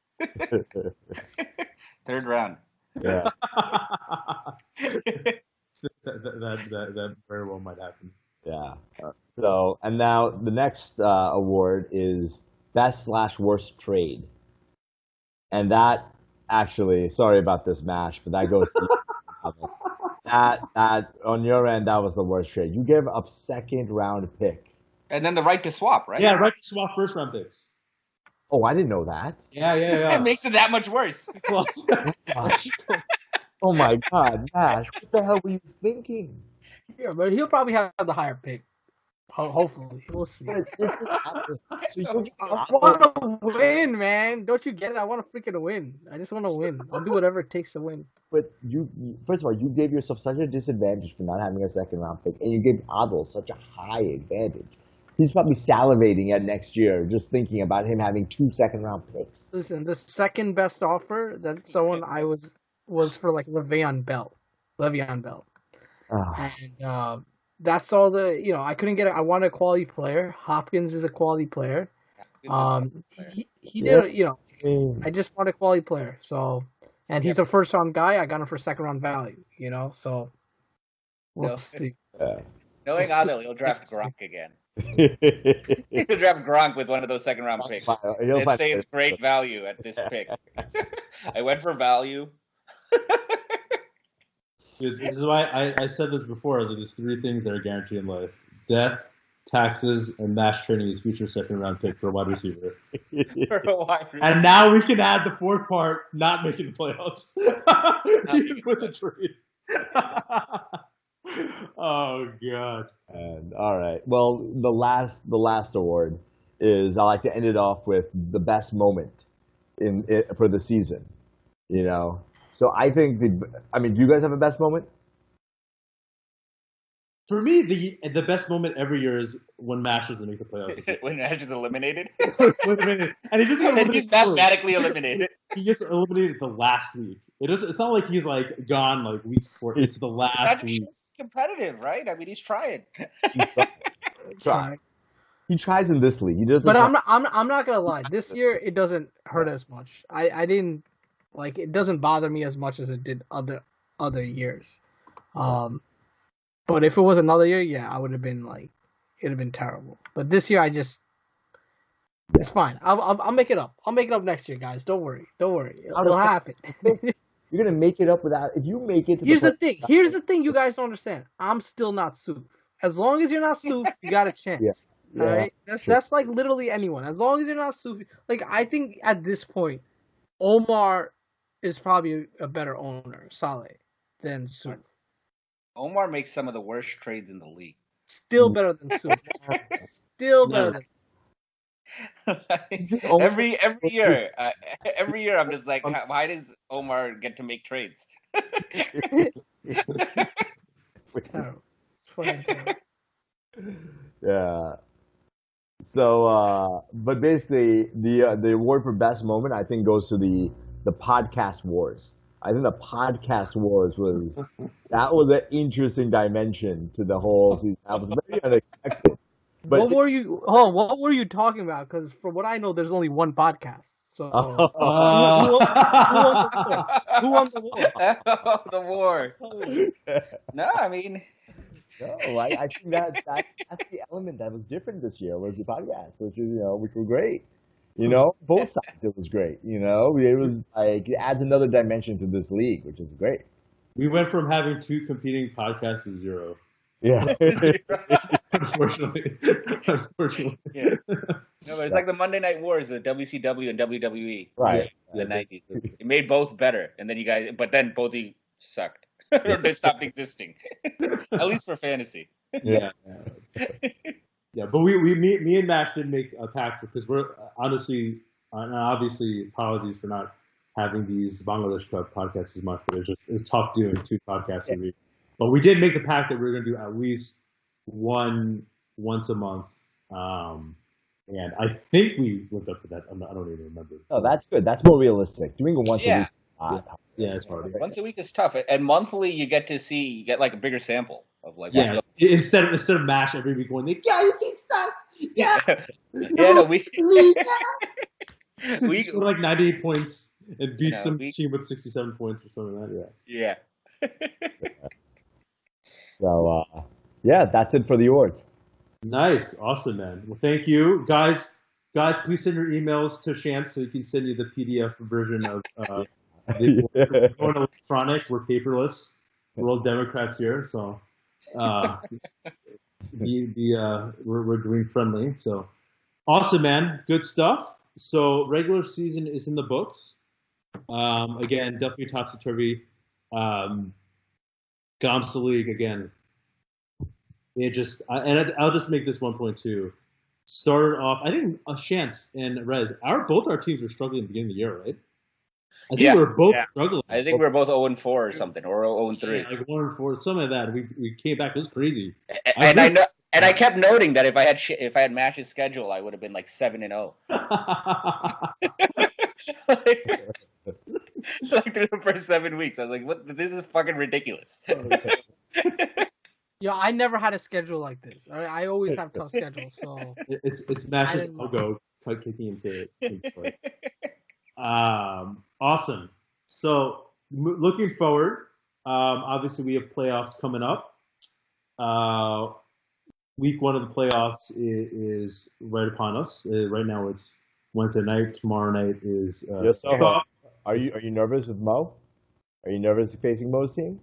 Third round. Yeah. that very well might happen. Yeah. So, and now the next award is Best/Worst Trade. And that actually, sorry about this, Mash, but that goes to you. That on your end, that was the worst trade. You gave up second round pick. And then the right to swap, right? Yeah, right to swap first round picks. Oh, I didn't know that. Yeah. It makes it that much worse. Oh my God, Mash, what the hell were you thinking? Yeah, but he'll probably have the higher pick. Hopefully, we'll see. I want to win, man. Don't you get it? I want to freaking win. I just want to win. I'll do whatever it takes to win. But first of all, you gave yourself such a disadvantage for not having a second round pick, and you gave Adel such a high advantage. He's probably salivating at next year just thinking about him having 2 second round picks. Listen, the second best offer that someone I was for like Le'Veon Bell. And that's all I couldn't get it. I wanted a quality player. Hopkins is a quality player. He did, I just want a quality player. So, and he's a first round guy. I got him for second round value. So we'll No. see. Knowing Adel, he'll draft Gronk again. He'll draft Gronk with one of those second round picks. And say it's great value at this pick. I went for value. Dude, this is why I said this before. I was like, there's three things that are guaranteed in life: death, taxes, and mass training his future second round pick for a wide receiver. And now we can add the fourth part: not making the playoffs with the trade. Oh God! And all right. Well, the last award is I like to end it off with the best moment for the season. So I think do you guys have a best moment? For me, the best moment every year is when Mash doesn't make the playoffs. When Mash is eliminated? And he's mathematically eliminated. He gets eliminated the last week. It's not like he's like gone like week 4. It's the last week. It's competitive, right? I mean, he's trying. He tries in this league. He doesn't. But I'm not gonna lie. This year it doesn't hurt as much. I didn't like it. Doesn't bother me as much as it did other years. But if it was another year, yeah, I would have been like, it'd have been terrible. But this year, it's fine. I'll make it up. I'll make it up next year, guys. Don't worry. It'll happen. You're gonna make it up if you make it. Here's the thing. Here's the thing. You guys don't understand. I'm still not Suf. As long as you're not Suf, you got a chance. Yeah. All right. That's like literally anyone. As long as you're not Suf, like I think at this point, Omar is probably a better owner, Saleh, than Suf. Omar makes some of the worst trades in the league. Still better than Suf. Still better than. Every year, I'm just like, why does Omar get to make trades? It's terrible. It's yeah. So, but basically, the award for best moment I think goes to the podcast wars. I think the podcast wars was an interesting dimension to the whole season. That was very unexpected. But what were you talking about? Because from what I know, there's only one podcast. So who won the war? The war. No, I mean. No, I think that's the element that was different this year was the podcast, which were great. Both sides it was great. It was like it adds another dimension to this league, which is great. We went from having 2 competing podcasts to 0. Yeah. Unfortunately. Yeah. No, but it's like the Monday Night Wars, the WCW and WWE. Right. In the 90s. It made both better, and then but then both of you sucked. They stopped existing. At least for fantasy. Yeah. Yeah, but me and Mash did make a pact because we're honestly, and obviously, apologies for not having these Bangladesh Club podcasts as much, but it's tough doing 2 podcasts a week. But we did make the pact that we were going to do at least one once a month, and I think we lived up to that. I don't even remember. Oh, that's good. That's more realistic. Doing it once a week. Yeah, it's hard. Once a week is tough, and monthly you get like a bigger sample of like. Yeah, instead of Mash every week going like, yeah, you take stuff. Yeah. No, we scored like 98 points and beat some team with 67 points or something like that. Yeah. So that's it for the awards. Nice, awesome, man. Well, thank you, guys. Guys, please send your emails to Shant so he can send you the PDF version of. We're going electronic. We're paperless. We're all Democrats here, so we're green friendly. So awesome, man. Good stuff. So regular season is in the books. Again, definitely topsy-turvy. Gamsa League again. I'll just make this one point too. Started off, I think Shants and Rez, both our teams were struggling at the beginning of the year, right? I think we were both struggling. I think we were both 0-4 or something, or 0-3. Yeah, like 1-4, something like that. We came back. It was crazy. And I kept noting that if I had Mash's schedule, I would have been like 7-0. Like through the first 7 weeks, I was like, "What? This is fucking ridiculous." Yeah, I never had a schedule like this. I always have tough schedules, so it's Mash's logo kicking into it. Awesome. So looking forward, obviously we have playoffs coming up. Week one of the playoffs is right upon us. Right now it's Wednesday night. Tomorrow night is. Yes, so are you nervous with Mo? Are you nervous facing Mo's team?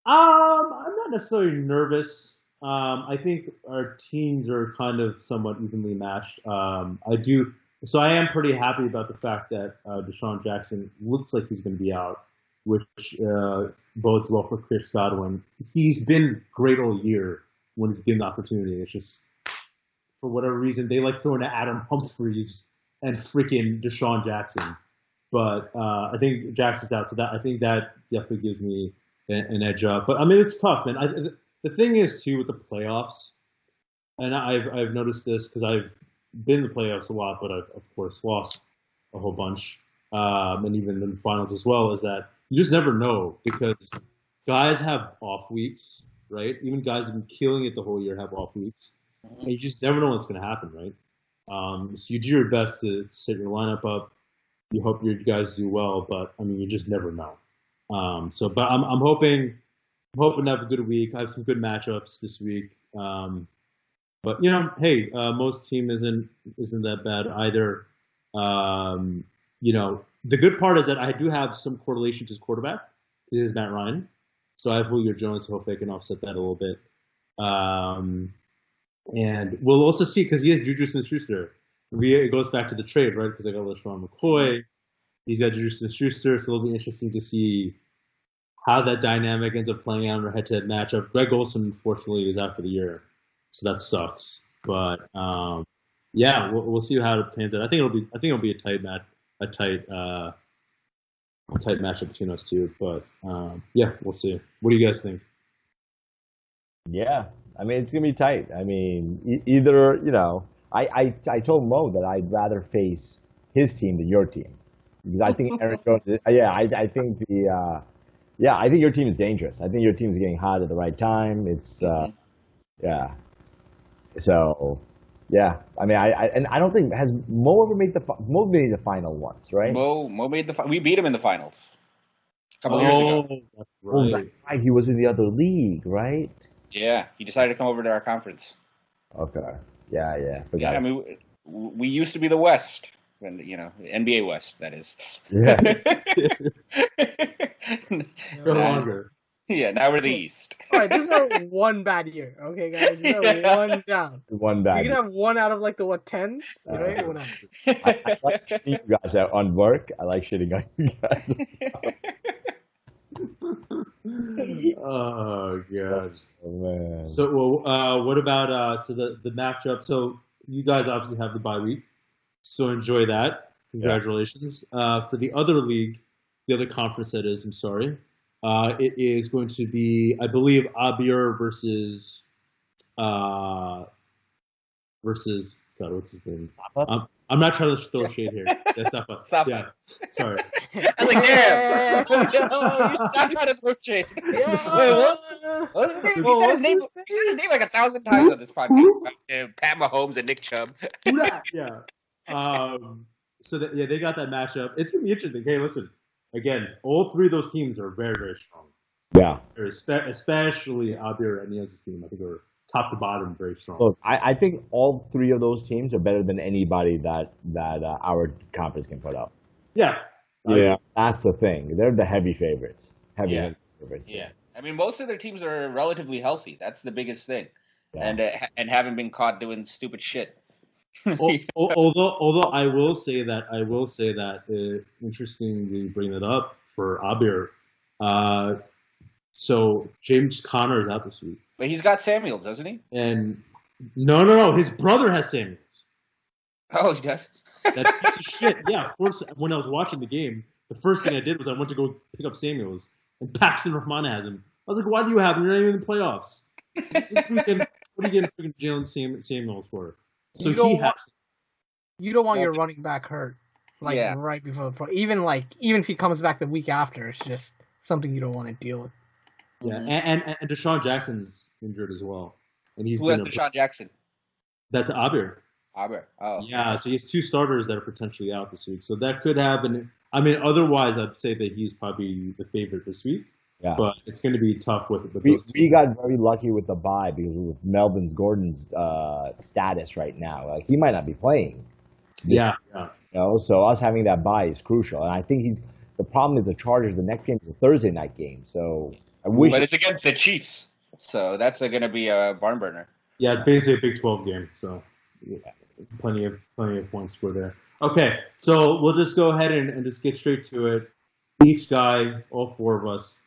I'm not necessarily nervous. I think our teams are kind of somewhat evenly matched. So I am pretty happy about the fact that Deshaun Jackson looks like he's going to be out, which bodes well for Chris Godwin. He's been great all year when he's given the opportunity. It's just, for whatever reason, they like throwing to Adam Humphries and freaking Deshaun Jackson. But I think Jackson's out, so I think that definitely gives me an edge up. But I mean, it's tough, man. The thing is too with the playoffs, and I've noticed this because I've been in the playoffs a lot, but I've of course lost a whole bunch, and even in the finals as well. Is that you just never know because guys have off weeks, right? Even guys who've been killing it the whole year have off weeks, and you just never know what's going to happen, right? So you do your best to set your lineup up. You hope your guys do well, but I mean, you just never know. But I'm hoping to have a good week. I have some good matchups this week. But hey, most team isn't that bad either. The good part is that I do have some correlation to his quarterback. It is Matt Ryan, so I have Julio Jones. So hopefully I can offset that a little bit. And we'll also see because he has Juju Smith-Schuster. It goes back to the trade, right? Because I got LeSean McCoy. He's got Juju Smith-Schuster, so it'll be interesting to see how that dynamic ends up playing out in a head-to-head matchup. Greg Olsen, unfortunately, is out for the year, so that sucks. But we'll see how it pans out. I think it'll be a tight matchup between us two. But we'll see. What do you guys think? Yeah, I mean it's gonna be tight. I mean, either I told Mo that I'd rather face his team than your team because I think Aaron Jones. I think I think your team is dangerous. I think your team is getting hot at the right time. It's So I mean I don't think has Mo ever made Mo made the final once, right? Mo made we beat him in the finals a couple years ago. That's right. Oh, that's right. He was in the other league, right? Yeah, he decided to come over to our conference. Okay. Yeah. Yeah, I mean, we used to be the West, when NBA West, that is. Yeah. No longer. Yeah, now we're the East. All right, this is our one bad year. Okay, guys, this is our one down. One bad. You can have one out of like the 10, right? Whatever. I like shitting you guys out on work. I like shitting on you guys. Oh gosh. Oh, man. So, what about the matchup? So you guys obviously have the bye week, so enjoy that. Congratulations. For the other league, the other conference that is, I'm sorry, it is going to be, I believe, Abir versus God, what's his name? I'm not trying to throw shade here. That's not fun. Yeah, sorry. I was like, damn. He's not trying to throw shade. Yeah. Wait, what? What's his name? He said his name. He said his name like 1,000 times on this podcast. Pat Mahomes and Nick Chubb. Yeah. So they got that matchup. It's gonna be interesting. Hey, listen. Again, all three of those teams are very, very strong. Yeah. Especially Abir and Niaz's team. I think are top to bottom very strong. Look, I think all three of those teams are better than anybody that our conference can put up. Yeah. Yeah, that's the thing. They're the heavy favorites. Heavy favorites. Yeah. I mean, most of their teams are relatively healthy. That's the biggest thing. Yeah. And haven't been caught doing stupid shit. Although I will say that interesting to bring that up for Abir. So James Conner is out this week. But he's got Samuels, doesn't he? And no, his brother has Samuels. Oh, he does? That piece of shit. Yeah, of course. When I was watching the game, the first thing I did was I went to go pick up Samuels, and Paxton Rahman has him. I was like, "Why do you have him? You're not even in the playoffs. What are you getting freaking Jalen Samuels for?" So he has. You don't want your running back hurt, right before the pro. Even if he comes back the week after, it's just something you don't want to deal with. Yeah, and Deshaun Jackson's injured as well, and he's Who has Deshaun Jackson? That's Abir. Aber. Oh. Yeah, so he has two starters that are potentially out this week. So that could happen. I mean, otherwise, I'd say that he's probably the favorite this week. Yeah. But it's going to be tough with We, those two. we got very lucky with the bye because with Melvin's Gordon's status right now, like he might not be playing. Yeah. So us having that bye is crucial, and I think the problem is the Chargers. The next game is a Thursday night game, so I wish. But it's against the Chiefs, so that's going to be a barn burner. Yeah, it's basically a Big 12 game, so yeah, plenty of points for there. Okay, so we'll just go ahead and just get straight to it. Each guy, all four of us,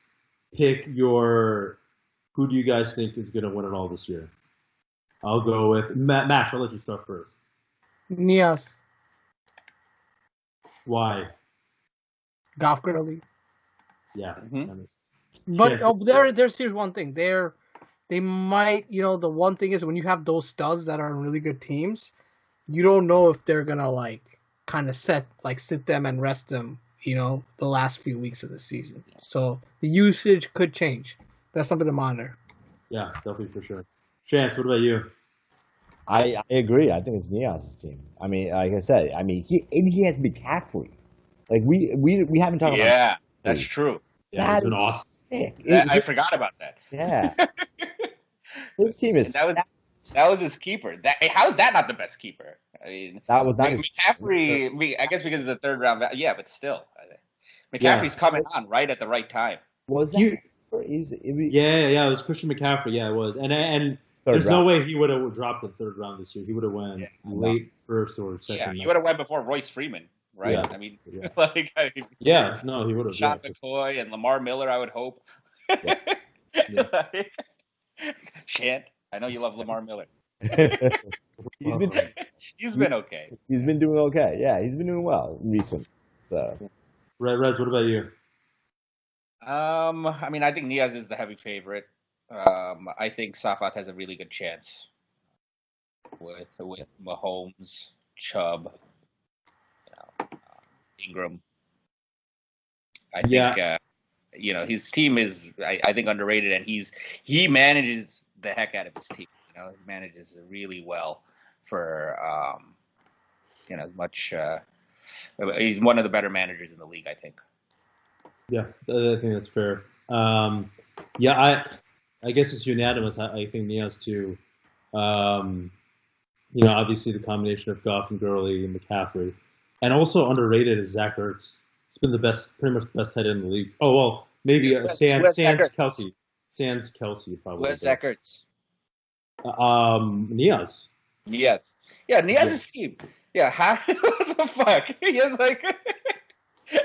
pick who do you guys think is going to win it all this year? I'll go with Mash. I'll let you start first. Nias, Why? Goff Gurley. Yeah. Mhm. But Yeah. here's one thing. They might, the one thing is when you have those studs that are in really good teams, you don't know if they're gonna kind of sit them and rest them, the last few weeks of the season. So the usage could change. That's something to monitor. Yeah, definitely for sure. Chance, what about you? I agree. I think it's Nias' team. I mean, like I said, he has McCaffrey. Like we haven't talked about. Yeah, that's true. Yeah, That it's been is awesome. sick. I forgot about that. Yeah. His team is. That was his keeper. How is that not the best keeper? I mean, That was not his. McCaffrey. I guess because it's a third round. Yeah, but still, McCaffrey's coming on right at the right time. Was that? Yeah, it was Christian McCaffrey. Yeah, it was, and there's no way he would have dropped the third round this year. He would have went late first or second. Yeah, he would have went before Royce Freeman, right? Yeah. I mean, Yeah. No, he would have. Sean McCoy and Lamar Miller, I would hope. Yeah. Shant, I know you love Lamar Miller. He's been okay. He's been doing okay. Yeah, he's been doing well recently. So. Reds, what about you? I mean, I think Niaz is the heavy favorite. I think Safat has a really good chance with Mahomes, Chubb, Ingram. I think his team is I think underrated, and he manages the heck out of his team. He manages it really well for as much. He's one of the better managers in the league, I think. Yeah, I think that's fair. I guess it's unanimous. I think Niaz too. Obviously the combination of Goff and Gurley and McCaffrey, and also underrated is Zach Ertz. It's been pretty much the best head in the league. Oh well, maybe Sans Kelsey. Sans Kelsey probably. Where's Zach Ertz? Niaz. Yes. Yeah, Niaz's team. Yeah, what the fuck? He is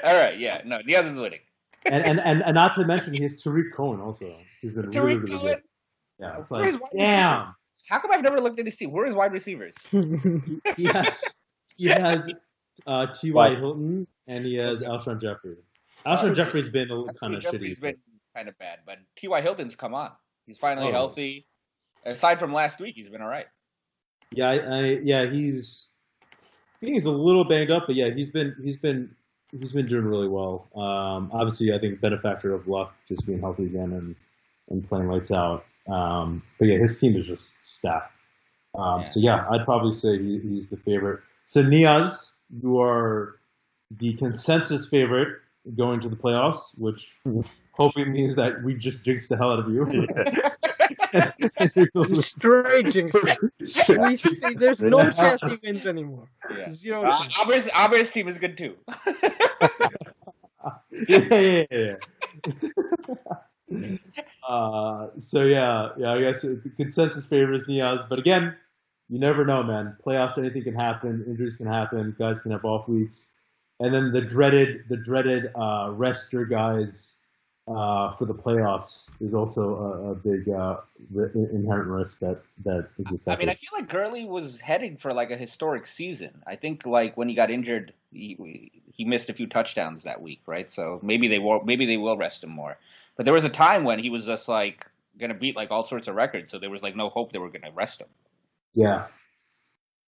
all right, yeah, no, Niaz is winning. and not to mention he has Tariq Cohen also. He's been really good. Yeah, it's like damn. How come I've never looked at his team? Where are his wide receivers? He has T.Y. Hilton and he has Alshon Jeffrey. Alshon Jeffrey's been kind of shitty. He's been kind of bad, but T.Y. Hilton's come on. He's finally healthy. Aside from last week, he's been all right. Yeah, he's a little banged up, but yeah, he's been doing really well. Obviously, I think benefactor of luck, just being healthy again and playing lights out. But yeah, his team is just stacked. So yeah, I'd probably say he's the favorite. So Niaz, you are the consensus favorite going to the playoffs, which hopefully means that we just jinxed the hell out of you. Straight jinx. There's no chance he wins anymore. Yeah. Zero chance. Aber's team is good too. Yeah. I guess the consensus favors Niaz, but again, you never know, man. Playoffs, anything can happen. Injuries can happen. Guys can have off weeks, and then the dreaded rest your guys for the playoffs is also a big inherent risk that exists. I mean, I feel like Gurley was heading for like a historic season. I think like when he got injured, he missed a few touchdowns that week, right? So maybe they will rest him more. But there was a time when he was just like going to beat like all sorts of records, so there was like no hope they were going to rest him. Yeah.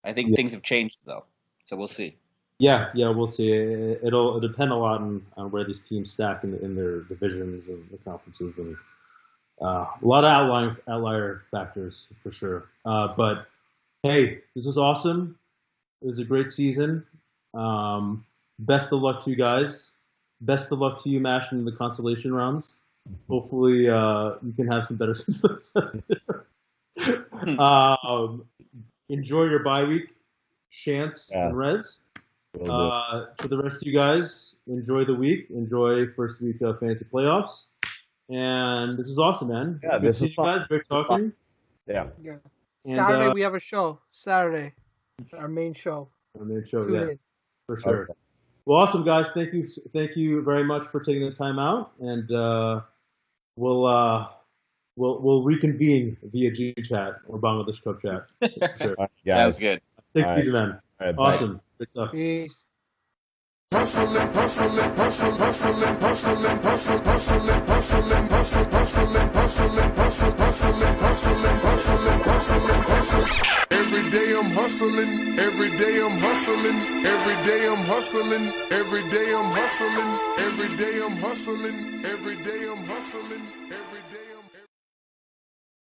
I think things have changed though, so we'll see. Yeah, we'll see. It'll depend a lot on where these teams stack in their divisions and the conferences, and a lot of outlier factors for sure. But hey, this is awesome. It was a great season. Best of luck to you guys. Best of luck to you, Mash, in the consolation rounds. Hopefully, you can have some better success there. Enjoy your bye week, Chance and Rez. For the rest of you guys, enjoy the week. Enjoy first week of fantasy playoffs. And this is awesome, man. Yeah, Good this to is see you guys. Great talking. Yeah. And, Saturday we have a show. Saturday, our main show. Our main show, Tune yeah, in. for sure. Okay. Well, awesome, guys. Thank you very much for taking the time out, and we'll reconvene via G Chat or Bangladesh Cup Chat. Sure. All right, That was guys. good. Take All it easy, man. All right, bye. Awesome. Good stuff. Peace. Hustling, hustling, hustling, hustling, hustling, hustling, hustling, hustling, hustling, hustling, hustling, hustling, hustling, hustling, hustling, hustling, hustling. Every day I'm hustling, every day I'm hustling, every day I'm hustling, every day I'm hustling, every day I'm hustling.